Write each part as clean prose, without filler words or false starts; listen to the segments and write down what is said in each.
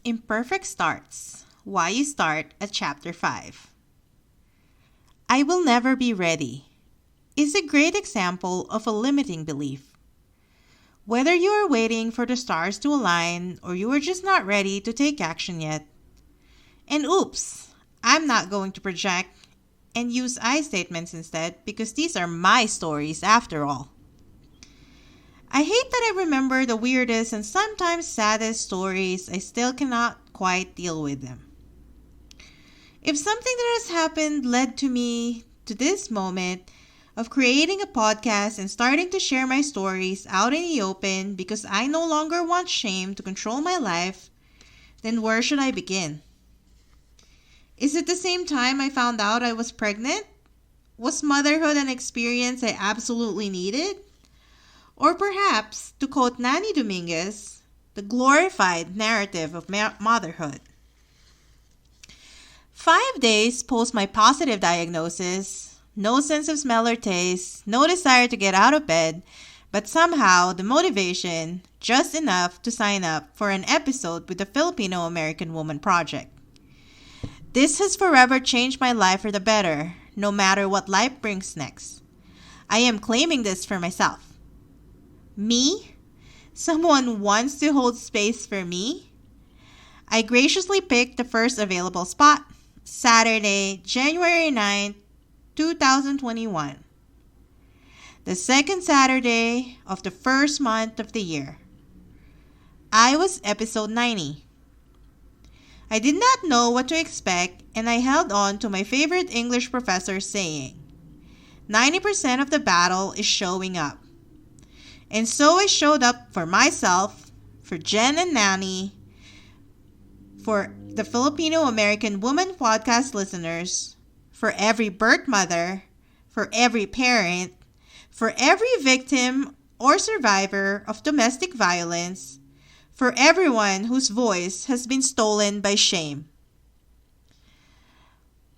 Imperfect starts. Why you start at chapter 5. I will never be ready is a great example of a limiting belief. Whether you are waiting for the stars to align or you are just not ready to take action yet. And oops, I'm not going to project and use I statements instead because these are my stories after all. I hate that I remember the weirdest and sometimes saddest stories. I still cannot quite deal with them. If something that has happened led to me to this moment of creating a podcast and starting to share my stories out in the open because I no longer want shame to control my life, then where should I begin? Is it the same time I found out I was pregnant? Was motherhood an experience I absolutely needed? Or perhaps, to quote Nani Dominguez, the glorified narrative of motherhood. 5 days post my positive diagnosis, no sense of smell or taste, no desire to get out of bed, but somehow the motivation, just enough to sign up for an episode with the Filipino American Woman Project. This has forever changed my life for the better, no matter what life brings next. I am claiming this for myself. Me? Someone wants to hold space for me? I graciously picked the first available spot, Saturday, January 9th, 2021. The second Saturday of the first month of the year. I was episode 90. I did not know what to expect and I held on to my favorite English professor saying, 90% of the battle is showing up. And so I showed up for myself, for Jen and Nani, for the Filipino American Woman Podcast listeners, for every birth mother, for every parent, for every victim or survivor of domestic violence, for everyone whose voice has been stolen by shame.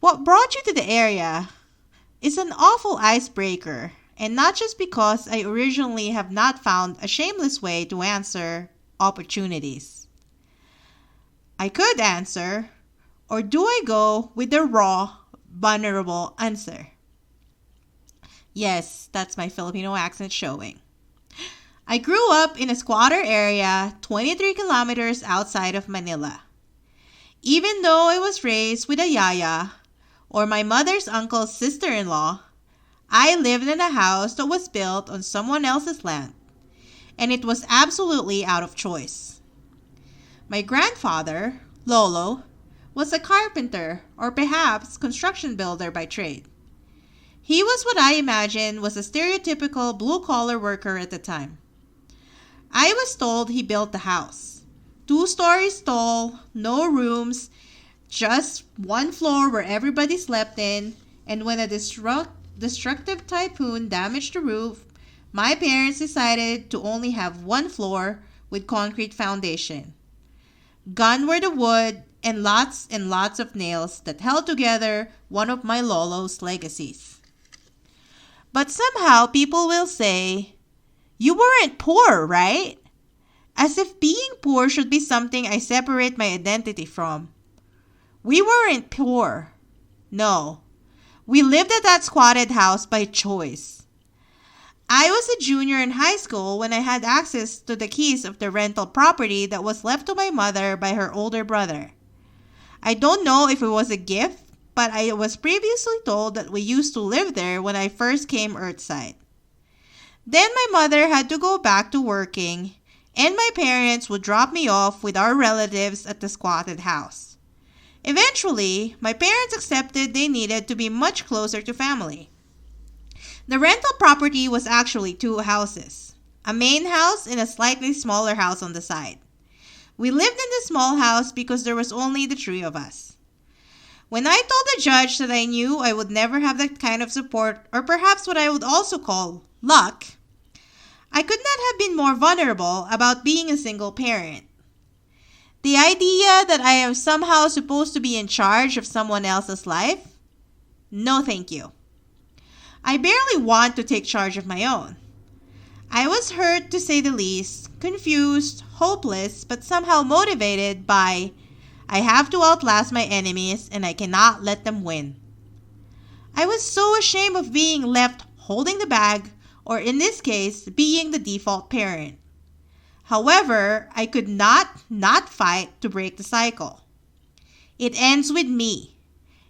What brought you to the area is an awful icebreaker. And not just because I originally have not found a shameless way to answer opportunities. I could answer, or do I go with the raw, vulnerable answer? Yes, that's my Filipino accent showing. I grew up in a squatter area 23 kilometers outside of Manila. Even though I was raised with a yaya, or my mother's uncle's sister-in-law, I lived in a house that was built on someone else's land, and it was absolutely out of choice. My grandfather, Lolo, was a carpenter or perhaps construction builder by trade. He was what I imagine was a stereotypical blue-collar worker at the time. I was told he built the house. 2 stories tall, no rooms, just 1 floor where everybody slept in, and when a destructive typhoon damaged the roof, my parents decided to only have 1 floor with concrete foundation. Gone were the wood and lots of nails that held together one of my Lolo's legacies. But somehow people will say, "You weren't poor, right?" As if being poor should be something I separate my identity from. We weren't poor. No. We lived at that squatted house by choice. I was a junior in high school when I had access to the keys of the rental property that was left to my mother by her older brother. I don't know if it was a gift, but I was previously told that we used to live there when I first came earthside. Then my mother had to go back to working, and my parents would drop me off with our relatives at the squatted house. Eventually, my parents accepted they needed to be much closer to family. The rental property was actually 2 houses, a main house and a slightly smaller house on the side. We lived in the small house because there was only the 3 of us. When I told the judge that I knew I would never have that kind of support, or perhaps what I would also call luck, I could not have been more vulnerable about being a single parent. The idea that I am somehow supposed to be in charge of someone else's life? No, thank you. I barely want to take charge of my own. I was hurt to say the least, confused, hopeless, but somehow motivated by, I have to outlast my enemies and I cannot let them win. I was so ashamed of being left holding the bag, or in this case, being the default parent. However, I could not fight to break the cycle. It ends with me,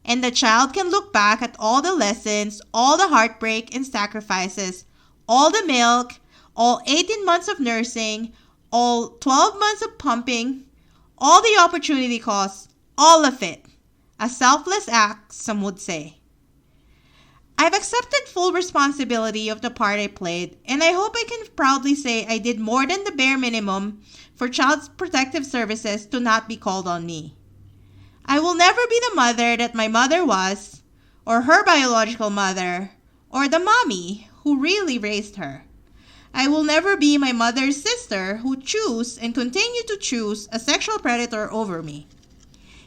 and the child can look back at all the lessons, all the heartbreak and sacrifices, all the milk, all 18 months of nursing, all 12 months of pumping, all the opportunity costs, all of it. A selfless act, some would say. I've accepted full responsibility of the part I played, and I hope I can proudly say I did more than the bare minimum for Child Protective Services to not be called on me. I will never be the mother that my mother was, or her biological mother, or the mommy who really raised her. I will never be my mother's sister who chose and continue to choose a sexual predator over me.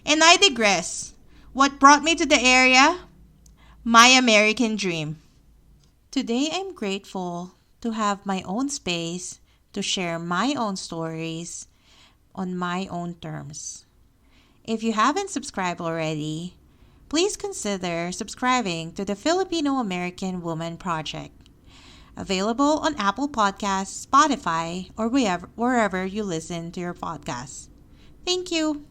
And I digress. What brought me to the area? My American dream. Today I'm grateful to have my own space to share my own stories on my own terms. If you haven't subscribed already, please consider subscribing to the Filipino American Woman Project. Available on Apple Podcasts, Spotify, or wherever you listen to your podcasts. Thank you.